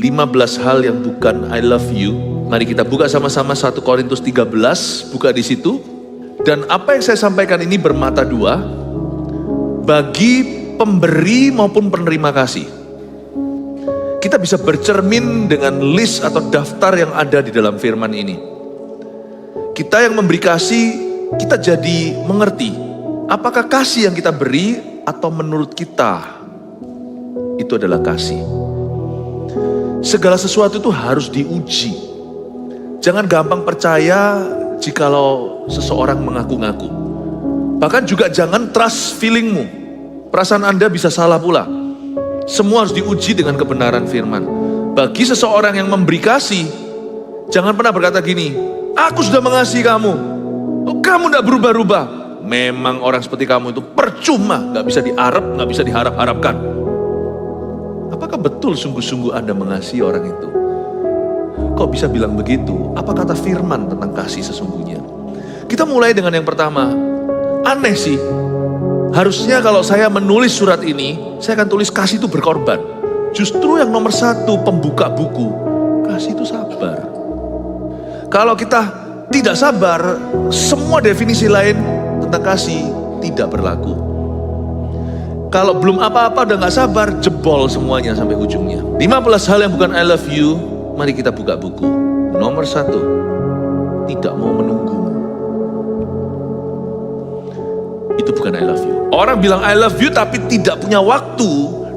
15 hal yang bukan I love you. Mari kita buka sama-sama 1 Korintus 13, buka di situ. Dan apa yang saya sampaikan ini bermata dua, bagi pemberi maupun penerima kasih. Kita bisa bercermin dengan list atau daftar yang ada di dalam firman ini. Kita yang memberi kasih, kita jadi mengerti apakah kasih yang kita beri atau menurut kita itu adalah kasih. Segala sesuatu itu harus diuji. Jangan gampang percaya jikalau seseorang mengaku-ngaku. Bahkan juga jangan trust feelingmu. Perasaan Anda bisa salah pula. Semua harus diuji dengan kebenaran firman. Bagi seseorang yang memberi kasih, jangan pernah berkata gini, aku sudah mengasihi kamu, oh, kamu tidak berubah-ubah. Memang orang seperti kamu itu percuma, gak bisa gak bisa diharap-harapkan. Apakah betul sungguh-sungguh Anda mengasihi orang itu? Kok bisa bilang begitu? Apa kata firman tentang kasih sesungguhnya? Kita mulai dengan yang pertama. Aneh sih. Harusnya kalau saya menulis surat ini, saya akan tulis kasih itu berkorban. Justru yang nomor 1 pembuka buku, kasih itu sabar. Kalau kita tidak sabar, semua definisi lain tentang kasih tidak berlaku. Kalau belum apa-apa udah gak sabar, jebol semuanya sampai ujungnya. 15 hal yang bukan I love you, mari kita buka buku. Nomor 1, tidak mau menunggumu. Itu bukan I love you. Orang bilang I love you tapi tidak punya waktu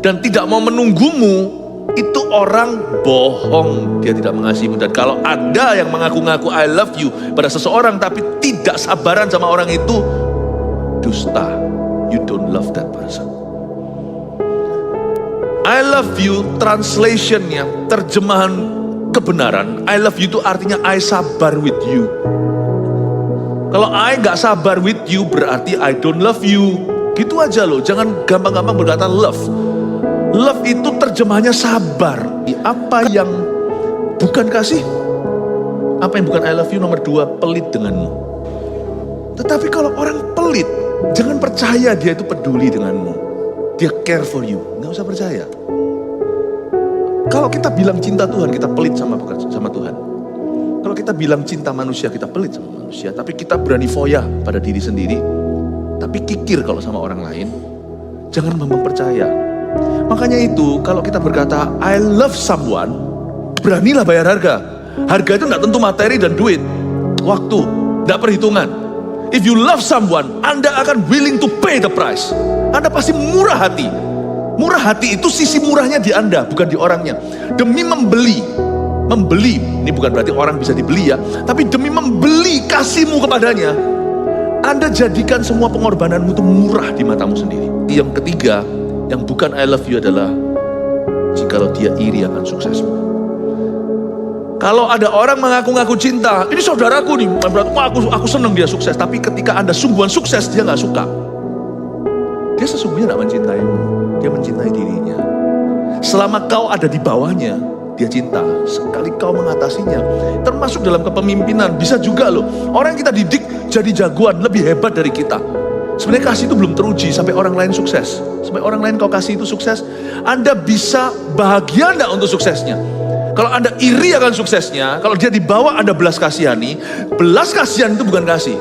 dan tidak mau menunggumu, itu orang bohong, dia tidak mengasihimu. Dan kalau ada yang mengaku-ngaku I love you pada seseorang tapi tidak sabaran sama orang itu, dusta. You don't love that person. I love you translationnya, terjemahan kebenaran, I love you itu artinya I sabar with you. Kalau I gak sabar with you berarti I don't love you. Gitu aja loh, jangan gampang-gampang berkata love. Love itu terjemahnya sabar. Apa yang bukan kasih? Apa yang bukan I love you? Nomor 2, pelit denganmu. Tetapi kalau orang pelit, jangan percaya dia itu peduli denganmu. Dia care for you, gak usah percaya. Kalau kita bilang cinta Tuhan, kita pelit sama Tuhan. Kalau kita bilang cinta manusia, kita pelit sama manusia. Tapi kita berani foya pada diri sendiri. Tapi kikir kalau sama orang lain. Jangan gampang percaya. Makanya itu, kalau kita berkata, I love someone, beranilah bayar harga. Harga itu tidak tentu materi dan duit. Waktu, tidak perhitungan. If you love someone, Anda akan willing to pay the price. Anda pasti murah hati. Murah hati itu sisi murahnya di Anda, bukan di orangnya. Demi membeli, ini bukan berarti orang bisa dibeli ya, tapi demi membeli kasihmu kepadanya, Anda jadikan semua pengorbananmu itu murah di matamu sendiri. Yang ketiga, yang bukan I love you adalah jikalau dia iri akan suksesmu. Kalau ada orang mengaku-ngaku cinta, ini saudaraku nih, aku senang dia sukses, tapi ketika Anda sungguhan sukses, dia gak suka. Dia sesungguhnya gak mencintaimu, dia mencintai dirinya. Selama kau ada di bawahnya, dia cinta. Sekali kau mengatasinya, termasuk dalam kepemimpinan, bisa juga loh. Orang yang kita didik jadi jagoan, lebih hebat dari kita. Sebenarnya kasih itu belum teruji sampai orang lain sukses. Sampai orang lain kau kasih itu sukses, Anda bisa bahagia enggak untuk suksesnya? Kalau Anda iri akan suksesnya, kalau dia di bawah Anda belas kasihani, belas kasihan itu bukan kasih.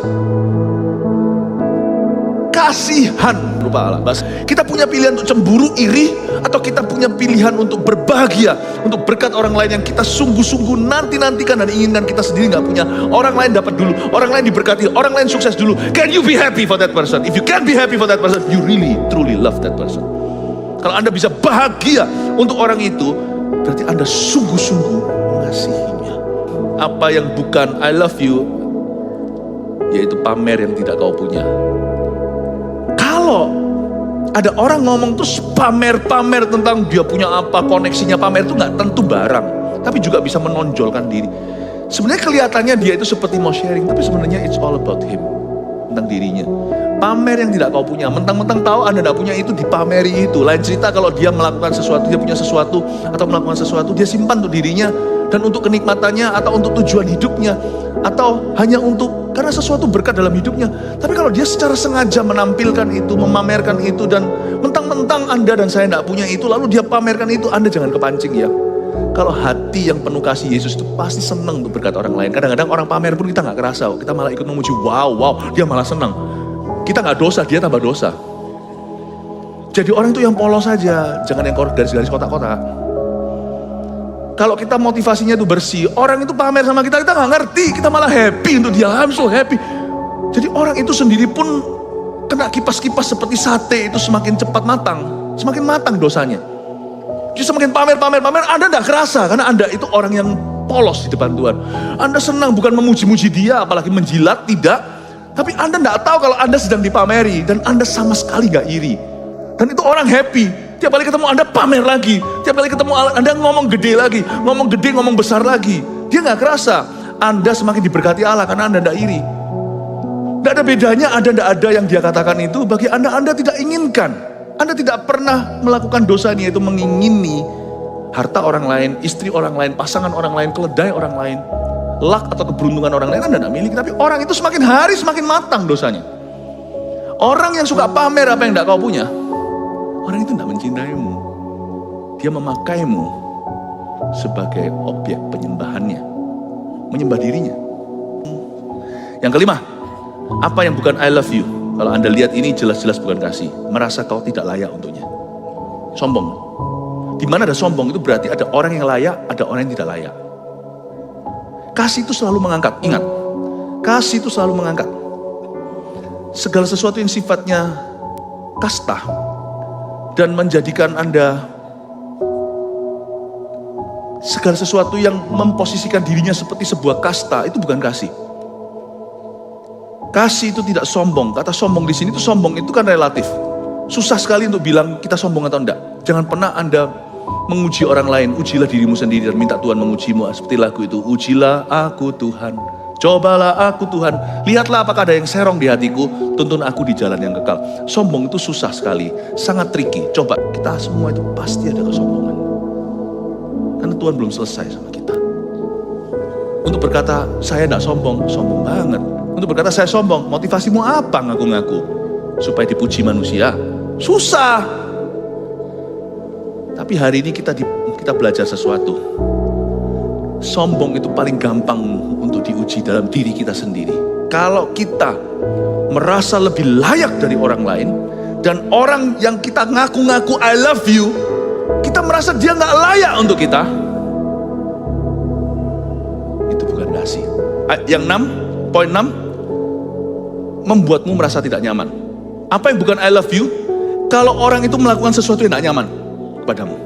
Kasihan rupa Allah. Kita punya pilihan untuk cemburu, iri, atau kita punya pilihan untuk berbahagia, untuk berkat orang lain yang kita sungguh-sungguh nanti-nantikan dan inginkan, kita sendiri gak punya. Orang lain dapat dulu, orang lain diberkati, orang lain sukses dulu. Can you be happy for that person? If you can't be happy for that person, you really, truly love that person. Kalau Anda bisa bahagia untuk orang itu, berarti Anda sungguh-sungguh mengasihinya. Apa yang bukan I love you, yaitu pamer yang tidak kau punya. Kalau ada orang ngomong terus pamer-pamer tentang dia punya apa, koneksinya, pamer itu gak tentu barang, tapi juga bisa menonjolkan diri. Sebenarnya kelihatannya dia itu seperti mau sharing, tapi sebenarnya it's all about him, tentang dirinya. Pamer yang tidak kau punya, mentang-mentang tahu Anda tidak punya itu, dipameri itu. Lain cerita kalau dia melakukan sesuatu, dia punya sesuatu, atau melakukan sesuatu, dia simpan untuk dirinya, dan untuk kenikmatannya, atau untuk tujuan hidupnya, atau hanya untuk, karena sesuatu berkat dalam hidupnya. Tapi kalau dia secara sengaja menampilkan itu, memamerkan itu, dan mentang-mentang Anda dan saya tidak punya itu, lalu dia pamerkan itu, Anda jangan kepancing ya. Kalau hati yang penuh kasih Yesus itu pasti senang untuk berkata orang lain. Kadang-kadang orang pamer pun kita nggak kerasa, kita malah ikut memuji. Wow, dia malah senang. Kita nggak dosa, dia tambah dosa. Jadi orang itu yang polos saja, jangan yang garis-garis kotak-kotak. Kalau kita motivasinya itu bersih, orang itu pamer sama kita nggak ngerti, kita malah happy untuk dia. I'm so happy. Jadi orang itu sendiri pun kena kipas-kipas seperti sate itu semakin cepat matang, semakin matang dosanya. Jadi semakin pamer, Anda tidak kerasa karena Anda itu orang yang polos di depan Tuhan. Anda senang bukan memuji-muji dia, apalagi menjilat, tidak. Tapi Anda tidak tahu kalau Anda sedang dipameri dan Anda sama sekali gak iri. Dan itu orang happy. Tiap kali ketemu Anda pamer lagi. Tiap kali ketemu Anda ngomong gede lagi, ngomong besar lagi. Dia gak kerasa Anda semakin diberkati Allah karena Anda tidak iri. Tidak ada bedanya ada tidak ada yang dia katakan itu bagi Anda tidak inginkan. Anda tidak pernah melakukan dosanya itu mengingini harta orang lain, istri orang lain, pasangan orang lain, keledai orang lain, luck atau keberuntungan orang lain Anda tidak miliki. Tapi orang itu semakin hari semakin matang dosanya. Orang yang suka pamer apa yang tidak kau punya, orang itu tidak mencintaimu. Dia memakaimu sebagai objek penyembahannya, menyembah dirinya. Yang kelima, apa yang bukan I love you? Kalau Anda lihat ini jelas-jelas bukan kasih. Merasa kau tidak layak untuknya. Sombong. Di mana ada sombong itu berarti ada orang yang layak, ada orang yang tidak layak. Kasih itu selalu mengangkat. Ingat, kasih itu selalu mengangkat. Segala sesuatu yang sifatnya kasta dan menjadikan Anda segala sesuatu yang memposisikan dirinya seperti sebuah kasta itu bukan kasih. Kasih itu tidak sombong. Kata sombong di sini itu sombong itu kan relatif. Susah sekali untuk bilang kita sombong atau enggak. Jangan pernah Anda menguji orang lain. Ujilah dirimu sendiri dan minta Tuhan mengujimu. Seperti lagu itu. Ujilah aku Tuhan. Cobalah aku Tuhan. Lihatlah apakah ada yang serong di hatiku. Tuntun aku di jalan yang kekal. Sombong itu susah sekali. Sangat tricky. Coba kita semua itu pasti ada kesombongan. Karena Tuhan belum selesai sama kita. Untuk berkata saya tidak sombong. Sombong banget. Untuk berkata saya sombong, motivasimu apa ngaku-ngaku? Supaya dipuji manusia? Susah. Tapi hari ini kita belajar sesuatu. Sombong itu paling gampang untuk diuji dalam diri kita sendiri. Kalau kita merasa lebih layak dari orang lain, dan orang yang kita ngaku-ngaku I love you, kita merasa dia gak layak untuk kita, itu bukan kasih. Yang 6, poin 6, membuatmu merasa tidak nyaman. Apa yang bukan I love you? Kalau orang itu melakukan sesuatu yang tidak nyaman kepadamu,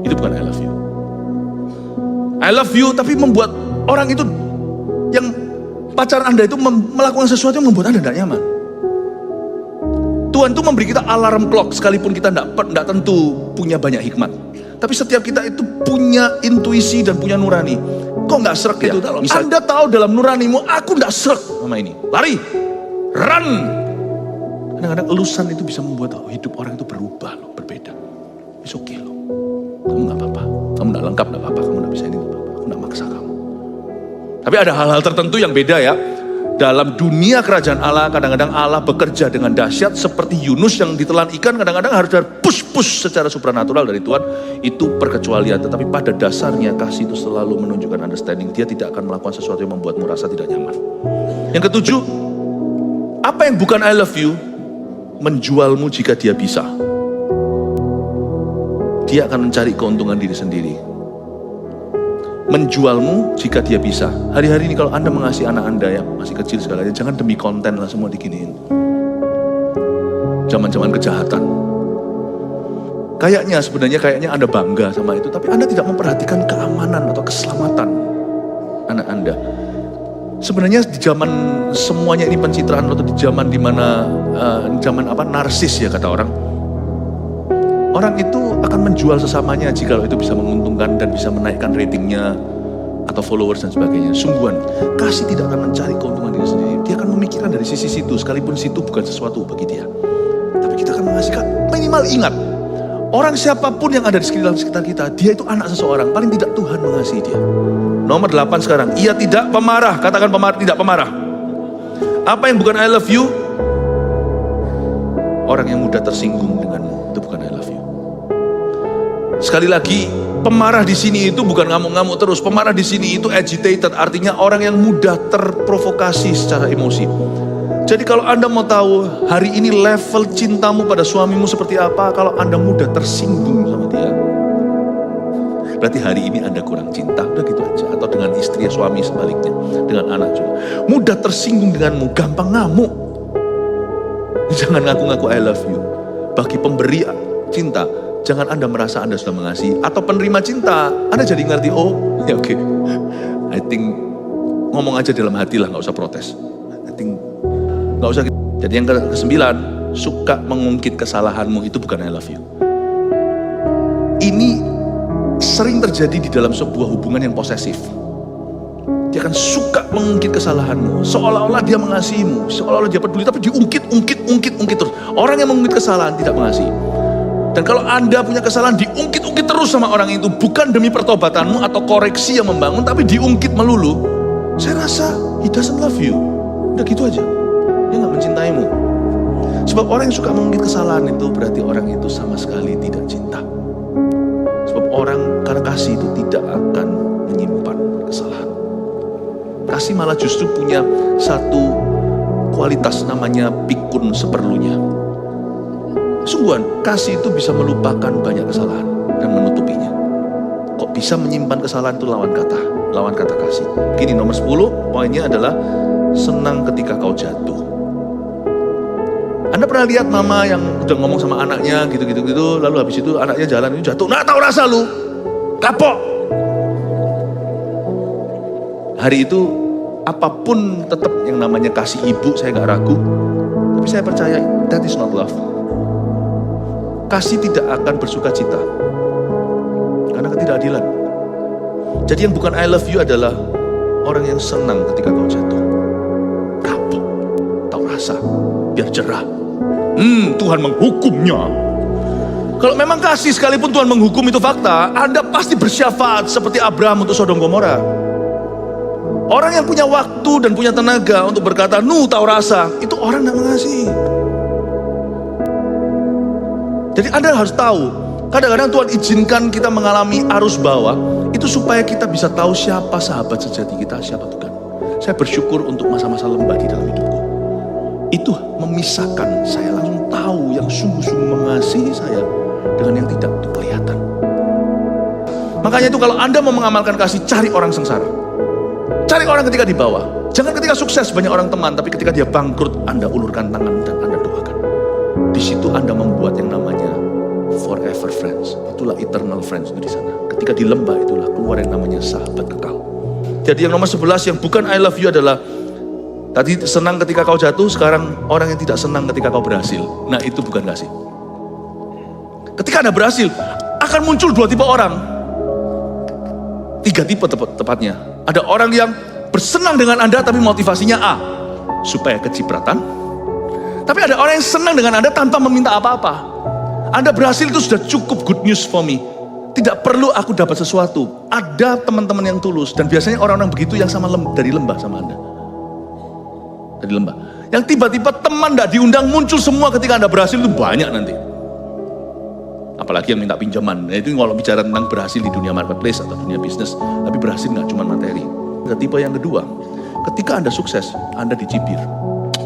itu bukan I love you. I love you tapi membuat orang itu yang pacar Anda itu melakukan sesuatu yang membuat Anda tidak nyaman. Tuhan itu memberi kita alarm clock sekalipun kita tidak tentu punya banyak hikmat. Tapi setiap kita itu punya intuisi dan punya nurani. Kok nggak serak ya? Itu? Anda tahu dalam nuranimu, aku nggak serak sama ini. Lari. Run. Kadang-kadang elusan itu bisa membuat hidup orang itu berubah loh, berbeda. It's okay loh. Kamu gak apa-apa. Kamu gak lengkap gak apa-apa. Kamu gak bisa ini gak apa-apa. Aku gak maksa kamu. Tapi ada hal-hal tertentu yang beda ya. Dalam dunia kerajaan Allah, kadang-kadang Allah bekerja dengan dahsyat. Seperti Yunus yang ditelan ikan, kadang-kadang harus ada push secara supranatural dari Tuhan. Itu perkecualian. Tetapi pada dasarnya kasih itu selalu menunjukkan understanding. Dia tidak akan melakukan sesuatu yang membuatmu rasa tidak nyaman. Yang ketujuh, apa yang bukan I love you, menjualmu jika dia bisa. Dia akan mencari keuntungan diri sendiri. Menjualmu jika dia bisa. Hari-hari ini kalau Anda mengasihi anak Anda yang masih kecil segalanya, jangan demi konten lah semua diginiin. Zaman-zaman kejahatan. Kayaknya Anda bangga sama itu, tapi Anda tidak memperhatikan keamanan atau keselamatan anak Anda. Sebenarnya di zaman semuanya ini pencitraan atau di zaman dimana zaman narsis ya kata orang. Orang itu akan menjual sesamanya jika itu bisa menguntungkan dan bisa menaikkan ratingnya atau followers dan sebagainya. Sungguhan, kasih tidak akan mencari keuntungan diri sendiri. Dia akan memikirkan dari sisi situ, sekalipun situ bukan sesuatu bagi dia. Tapi kita akan mengasihkan, minimal ingat, orang siapapun yang ada di sekitar kita, dia itu anak seseorang, paling tidak Tuhan mengasihi dia. Nomor 8 sekarang, ia tidak pemarah. Katakan tidak pemarah. Apa yang bukan I love you? Orang yang mudah tersinggung denganmu, itu bukan I love you. Sekali lagi, pemarah di sini itu bukan ngamuk-ngamuk terus. Pemarah di sini itu agitated, artinya orang yang mudah terprovokasi secara emosi. Jadi kalau Anda mau tahu hari ini level cintamu pada suamimu seperti apa, kalau Anda mudah tersinggung sama dia, berarti hari ini Anda kurang cinta, udah gitu aja. Atau dengan istri, suami sebaliknya, dengan anak juga. Mudah tersinggung denganmu, gampang ngamuk. Jangan ngaku-ngaku I love you. Bagi pemberi cinta, jangan Anda merasa Anda sudah mengasihi. Atau penerima cinta, Anda jadi ngerti, oh ya oke. I think ngomong aja dalam hati lah, gak usah protes. I think gak usah. Jadi yang ke-9, suka mengungkit kesalahanmu itu bukan I love you. Ini sering terjadi di dalam sebuah hubungan yang posesif. Dia akan suka mengungkit kesalahanmu, seolah-olah dia mengasihimu, seolah-olah dia peduli, tapi diungkit terus. Orang yang mengungkit kesalahan tidak mengasihi. Dan kalau Anda punya kesalahan, diungkit terus sama orang itu, bukan demi pertobatanmu atau koreksi yang membangun, tapi diungkit melulu. Saya rasa he doesn't love you. Udah gitu aja, dia gak mencintaimu. Sebab orang yang suka mengungkit kesalahan itu berarti orang itu sama sekali tidak cinta. Sebab orang karena kasih itu tidak akan menyimpan kesalahan. Kasih malah justru punya satu kualitas namanya pikun seperlunya. Sungguhan, kasih itu bisa melupakan banyak kesalahan dan menutupinya. Kok bisa menyimpan kesalahan itu lawan kata kasih. Gini, nomor 10 poinnya adalah senang ketika kau jatuh. Anda pernah lihat mama yang udah ngomong sama anaknya gitu, lalu habis itu anaknya jalan itu jatuh. Nah, tahu rasa lu, kapok. Hari itu apapun tetap yang namanya kasih ibu, saya gak ragu. Tapi saya percaya that is not love. Kasih tidak akan bersuka cita karena ketidakadilan. Jadi yang bukan I love you adalah orang yang senang ketika kau jatuh. Kapok, tahu rasa, biar cerah. Tuhan menghukumnya. Kalau memang kasih sekalipun Tuhan menghukum itu fakta, Anda pasti bersyafaat seperti Abraham untuk Sodom Gomora. Orang yang punya waktu dan punya tenaga untuk berkata, tahu rasa, itu orang yang mengasihi. Jadi Anda harus tahu, kadang-kadang Tuhan izinkan kita mengalami arus bawah, itu supaya kita bisa tahu siapa sahabat sejati kita, siapa Tuhan. Saya bersyukur untuk masa-masa lembah di dalam hidupku. Itu memisahkan, saya langsung tahu yang sungguh-sungguh mengasihi saya dengan yang tidak, itu kelihatan. Makanya itu kalau Anda mau mengamalkan kasih, cari orang sengsara. Cari orang ketika di bawah. Jangan ketika sukses banyak orang teman, tapi ketika dia bangkrut, Anda ulurkan tangan dan Anda doakan. Di situ Anda membuat yang namanya forever friends. Itulah eternal friends itu di sana. Ketika di lembah itulah keluar yang namanya sahabat kekal. Jadi yang nomor 11 yang bukan I love you adalah tadi senang ketika kau jatuh, sekarang orang yang tidak senang ketika kau berhasil. Nah, itu bukan kasih. Ketika Anda berhasil, akan muncul 2 tipe orang. 3 tipe tepatnya. Ada orang yang bersenang dengan Anda tapi motivasinya A, supaya kecipratan. Tapi ada orang yang senang dengan Anda tanpa meminta apa-apa. Anda berhasil itu sudah cukup good news for me. Tidak perlu aku dapat sesuatu. Ada teman-teman yang tulus. Dan biasanya orang-orang begitu yang sama dari lembah sama Anda. Dari lembah. Yang tiba-tiba teman tidak diundang muncul semua ketika Anda berhasil itu banyak nanti. Apalagi yang minta pinjaman. Nah, itu kalau bicara tentang berhasil di dunia marketplace atau dunia bisnis. Tapi berhasil nggak cuma materi. Tipe yang kedua, ketika Anda sukses, Anda dicibir.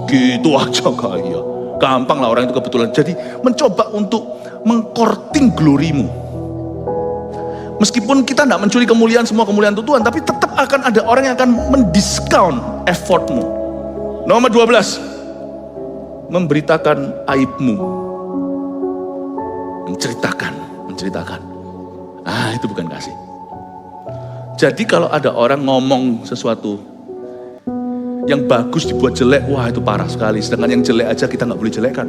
Gitu aja kaya. Gampang lah orang itu kebetulan. Jadi mencoba untuk mengkorting glorimu. Meskipun kita tidak mencuri kemuliaan, semua kemuliaan itu Tuhan. Tapi tetap akan ada orang yang akan mendiskount effortmu. Nomor 12, memberitakan aibmu. Menceritakan. Ah, itu bukan kasih. Jadi kalau ada orang ngomong sesuatu yang bagus dibuat jelek, wah itu parah sekali. Sedangkan yang jelek aja kita nggak boleh jelekkan.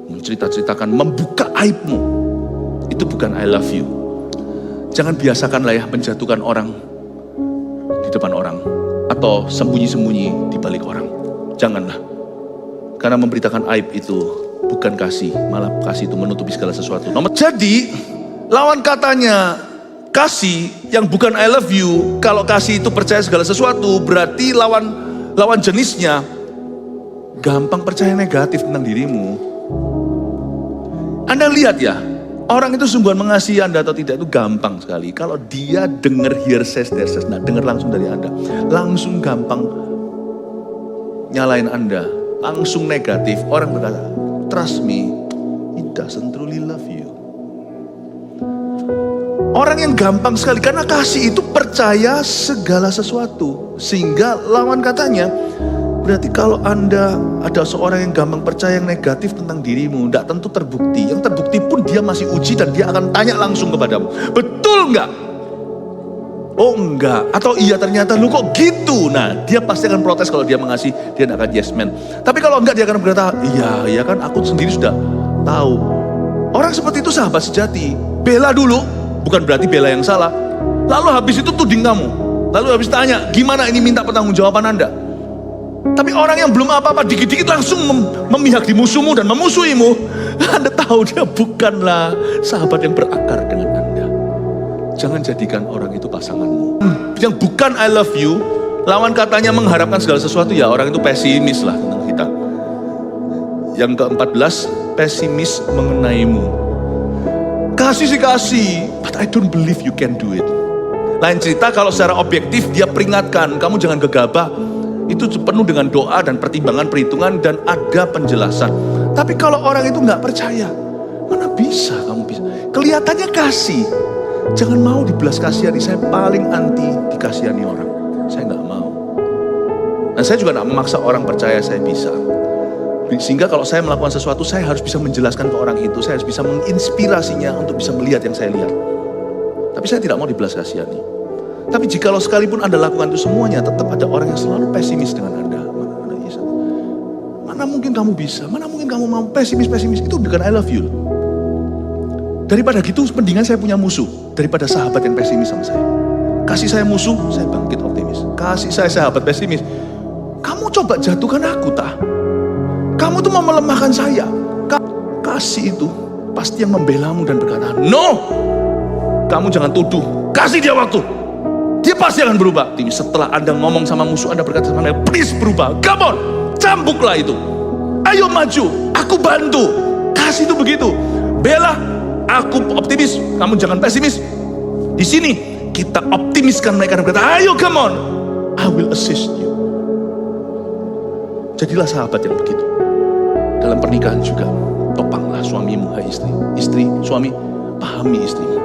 Menceritakan, membuka aibmu, itu bukan I love you. Jangan biasakanlah ya menjatuhkan orang di depan orang atau sembunyi-sembunyi di balik orang. Janganlah. Karena memberitakan aib itu bukan kasih, malah kasih itu menutupi segala sesuatu. Jadi lawan katanya kasih yang bukan I love you, kalau kasih itu percaya segala sesuatu, berarti lawan jenisnya gampang percaya negatif tentang dirimu. Anda lihat ya, Orang itu sungguhan mengasihi Anda atau tidak itu gampang sekali. Kalau dia dengar hear says, there says, nah dengar langsung dari Anda. Langsung gampang nyalain Anda. Langsung negatif. Orang berkata, trust me, he doesn't truly love you. Orang yang gampang sekali, karena kasih itu percaya segala sesuatu. Sehingga lawan katanya, berarti kalau Anda ada seorang yang gampang percaya yang negatif tentang dirimu, tidak tentu terbukti. Yang terbukti pun dia masih uji dan dia akan tanya langsung kepadamu. Betul nggak? Oh enggak. Atau iya ternyata lu kok gitu. Nah dia pasti akan protes kalau dia mengasihi, dia tidak akan yes man. Tapi kalau enggak dia akan berkata, iya kan aku sendiri sudah tahu. Orang seperti itu sahabat sejati. Bela dulu, bukan berarti bela yang salah. Lalu habis itu tuding kamu. Lalu habis tanya, gimana ini minta pertanggungjawaban Anda? Tapi orang yang belum apa-apa dikit-dikit langsung memihak di musuhmu dan memusuhimu, Anda tahu dia bukanlah sahabat yang berakar dengan Anda. Jangan jadikan orang itu pasanganmu. Yang bukan I love you, lawan katanya mengharapkan segala sesuatu, ya orang itu pesimis lah tentang kita. Yang ke-14, pesimis mengenaimu. Kasih sih kasih, but I don't believe you can do it. Lain cerita kalau secara objektif dia peringatkan, kamu jangan gegabah. Itu penuh dengan doa dan pertimbangan, perhitungan, dan ada penjelasan. Tapi kalau orang itu nggak percaya, mana bisa kamu bisa? Kelihatannya kasih. Jangan mau dibelas kasihani. Saya paling anti dikasihani orang. Saya nggak mau. Dan saya juga nggak memaksa orang percaya saya bisa. Sehingga kalau saya melakukan sesuatu, saya harus bisa menjelaskan ke orang itu. Saya harus bisa menginspirasinya untuk bisa melihat yang saya lihat. Tapi saya tidak mau dibelas kasihani. Tapi jikalau sekalipun Anda lakukan itu semuanya, tetap ada orang yang selalu pesimis dengan Anda. Mana mungkin kamu bisa, mana mungkin kamu mau pesimis. Itu bukan I love you. Daripada gitu, mendingan saya punya musuh. Daripada sahabat yang pesimis sama saya. Kasih saya musuh, saya bangkit optimis. Kasih saya sahabat pesimis. Kamu coba jatuhkan aku, tah. Kamu tuh mau melemahkan saya. Kasih itu pasti yang membelamu dan berkata, no! Kamu jangan tuduh, kasih dia waktu. Dia pasti akan berubah. Setelah Anda ngomong sama musuh, Anda berkata sama dia, please berubah. Come on, cambuklah itu. Ayo maju, aku bantu. Kasih itu begitu. Bela, aku optimis, kamu jangan pesimis. Di sini kita optimiskan mereka dan berkata, ayo come on, I will assist you. Jadilah sahabat yang begitu. Dalam pernikahan juga, topanglah suamimu, hai istri. Istri, suami, pahami istrimu.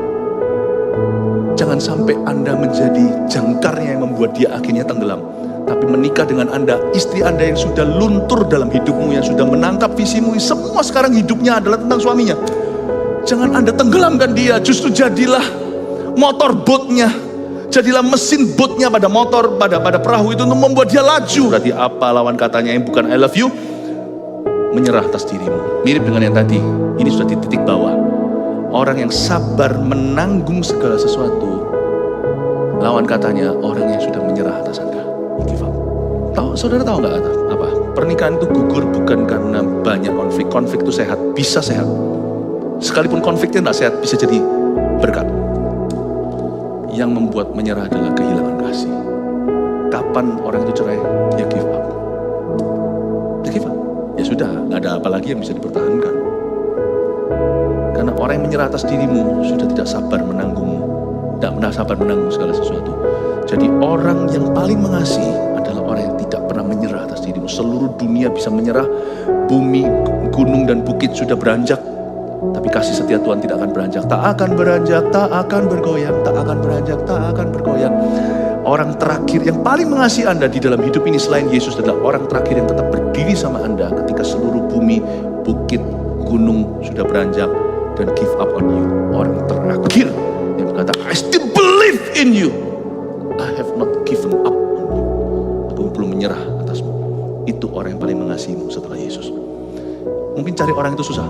Jangan sampai Anda menjadi jangkarnya yang membuat dia akhirnya tenggelam. Tapi menikah dengan Anda, istri Anda yang sudah luntur dalam hidupmu, yang sudah menangkap visimu, semua sekarang hidupnya adalah tentang suaminya. Jangan Anda tenggelamkan dia, justru jadilah motor boatnya. Jadilah mesin boatnya pada motor, pada perahu itu untuk membuat dia laju. Berarti apa lawan katanya yang bukan I love you? Menyerah atas dirimu. Mirip dengan yang tadi, ini sudah di titik bawah. Orang yang sabar menanggung segala sesuatu, lawan katanya orang yang sudah menyerah atas Anda. Give up. Saudara tahu nggak apa? Pernikahan itu gugur bukan karena banyak konflik. Konflik itu sehat, bisa sehat. Sekalipun konfliknya tidak sehat, bisa jadi berkat. Yang membuat menyerah adalah kehilangan kasih. Kapan orang itu cerai? Dia give up. Dia give up. Ya sudah, nggak ada apa lagi yang bisa dipertahankan. Karena orang yang menyerah atas dirimu sudah tidak sabar menanggungmu. Tidak sabar menanggung segala sesuatu. Jadi orang yang paling mengasihi adalah orang yang tidak pernah menyerah atas dirimu. Seluruh dunia bisa menyerah. Bumi, gunung dan bukit sudah beranjak. Tapi kasih setia Tuhan tidak akan beranjak. Tak akan beranjak, tak akan bergoyang. Tak akan beranjak, tak akan bergoyang. Orang terakhir yang paling mengasihi Anda di dalam hidup ini selain Yesus adalah orang terakhir yang tetap berdiri sama Anda ketika seluruh bumi, bukit, gunung sudah beranjak dan give up on you. Orang terakhir yang berkata, I still believe in you. I have not given up on you. Aku belum menyerah atasmu. Itu orang yang paling mengasihimu setelah Yesus. Mungkin cari orang itu susah.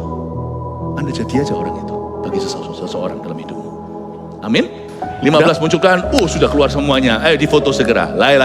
Anda jadi aja orang itu bagi seseorang dalam hidupmu. Amin. 15 munculkan, sudah keluar semuanya. Ayo difoto segera. Lai.